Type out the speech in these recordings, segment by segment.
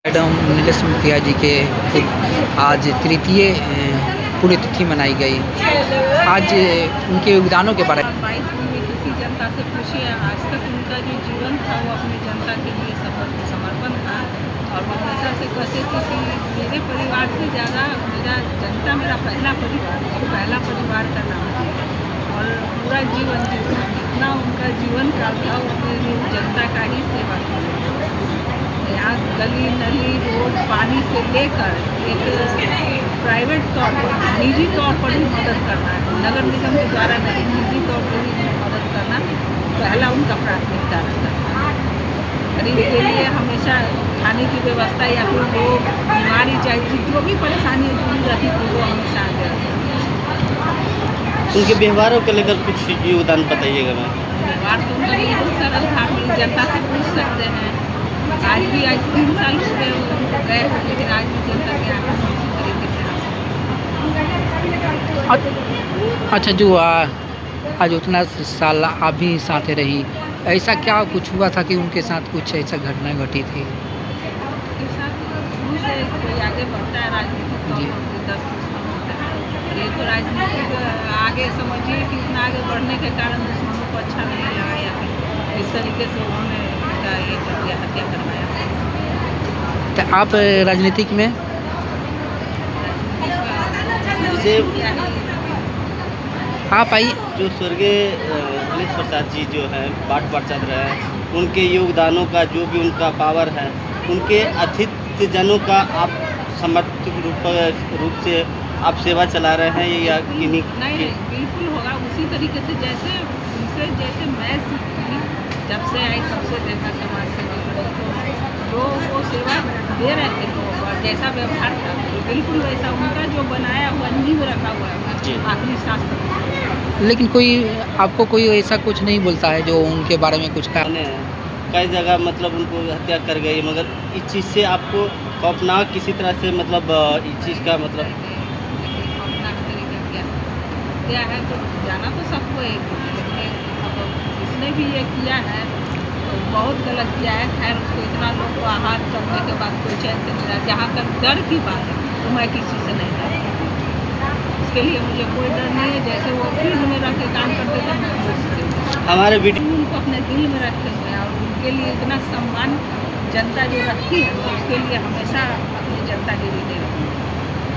Madam Nilesh मुखिया जी के आज तृतीय पुण्यतिथि मनाई गई। आज उनके योगदानों के बारे में 22 में किसी जनता से पूछिए, आज तक उनका जो जीवन था वो अपने जनता के लिए समर्पण था। और वो हमेशा से कहते थे कि मेरे परिवार से ज़्यादा मेरा जनता मेरा पहला परिवार, उसको पहला परिवार का नाम है। और पूरा जीवन जितना उनका जीवन काल था वो अपने जनता का ही सेवा किया। यहाँ गली नली रोड पानी से लेकर एक प्राइवेट तौर पर निजी तौर पर भी मदद करना है, नगर निगम के द्वारा नहीं, निजी तौर पर भी मदद करना पहला उनका प्राथमिकता रहता है। गरीब के लिए हमेशा खाने की व्यवस्था या फिर लोग बीमारी चाहिए, जो भी परेशानी जुड़ी रहती थी वो हमेशा आगे रहती थी। उनके व्यवहारों को लेकर कुछ योगदान बताइएगा मैम। व्यवहार तो उनका बिल्कुल सरल था, जनता से पूछ सकते हैं। आज 3 साल हो गए गए, लेकिन आज भी जनता के आगे उसी तरीके से। अच्छा, जो आज उतना साल आप भी साथ रही, ऐसा क्या कुछ हुआ था कि उनके साथ कुछ ऐसा घटना घटी थी? के साथ शुरू से कोई आगे बढ़ता है राजनीतिक तौर पर 10 दुश्मन होता है, और ये तो राजनीतिक आगे समझिए कि इतना आगे बढ़ने के कारण दुश्मनों को अच्छा नहीं लगा या फिर इस तरीके से उन्होंने ये कर दिया, हत्या करवाया। तो आप राजनीतिक में जैसे आप आई जो स्वर्गीय नीलेश प्रसाद जी जो हैं वार्ड पार्षद रहे हैं, उनके योगदानों का जो भी उनका पावर है, उनके अतिथिजनों का आप समर्पित रूप से आप सेवा चला रहे हैं या किन्हीं नहीं, बिल्कुल होगा उसी तरीके से जैसे उनसे जैसे मैं सीखी, जब से आई तब से देखा समाज से जो वो सेवा दे रहे थे लोग और जैसा व्यवहार था बिल्कुल वैसा उनका जो बनाया हुआ नींव रखा हुआ है आखिरी सांस तक। लेकिन कोई आपको कोई ऐसा कुछ नहीं बोलता है जो उनके बारे में कुछ कहा? कई जगह मतलब उनको हत्या कर गई, मगर इस चीज़ से आपको खौफनाक किसी तरह से मतलब इस चीज़ का मतलब खौफनाक तरीका क्या है तो जाना तो सबको एक, लेकिन इसने भी ये किया है तो बहुत गलत किया है। खैर उसको इतना लोग को आहार करने के बाद कोई चैन से मिला। जहाँ तक डर की बात है तो मैं किसी से नहीं डरती, उसके लिए मुझे कोई डर नहीं है। जैसे वो फील्ड में रख के काम करते थे मैं उससे हमारे वीडियो उनको अपने दिल में रखे हुए हैं और उनके लिए इतना सम्मान जनता जो रखती है तो उसके लिए हमेशा अपनी जनता के लिए दे रही है।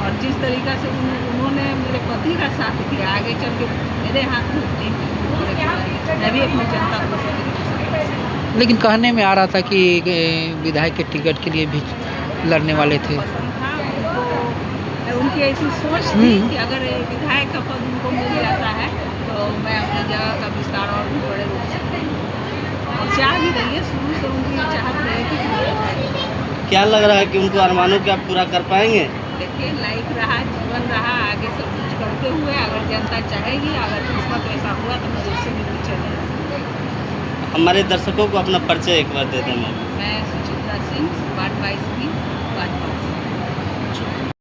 और जिस तरीक़ा से उन्होंने मेरे पति का साथ किया, आगे चल के मेरे हाथ में मैं भी अपनी जनता को उसी तरीके से। लेकिन कहने में आ रहा था कि विधायक के टिकट के लिए भी लड़ने वाले थे। पसंद था उनको, उनकी ऐसी सोच थी कि अगर विधायक का पद उनको मिल जाता है तो मैं अपनी जगह का विस्तार और भी बड़े रूप से और चाह भी रही है, शुरू से उनकी चाहत रहेगी। क्या लग रहा है कि उनको अरमानों के आप पूरा कर पाएंगे? देखिए लाइफ रहा, जीवन रहा, आगे सब कुछ करते हुए अगर जनता चाहेगी, अगर किस्मत ऐसा हुआ तो मैं उससे भी पीछे नहीं। हमारे दर्शकों को अपना परिचय एक बार दे दें मैम। मैं सुचित्रा सिंह, वार्ड 22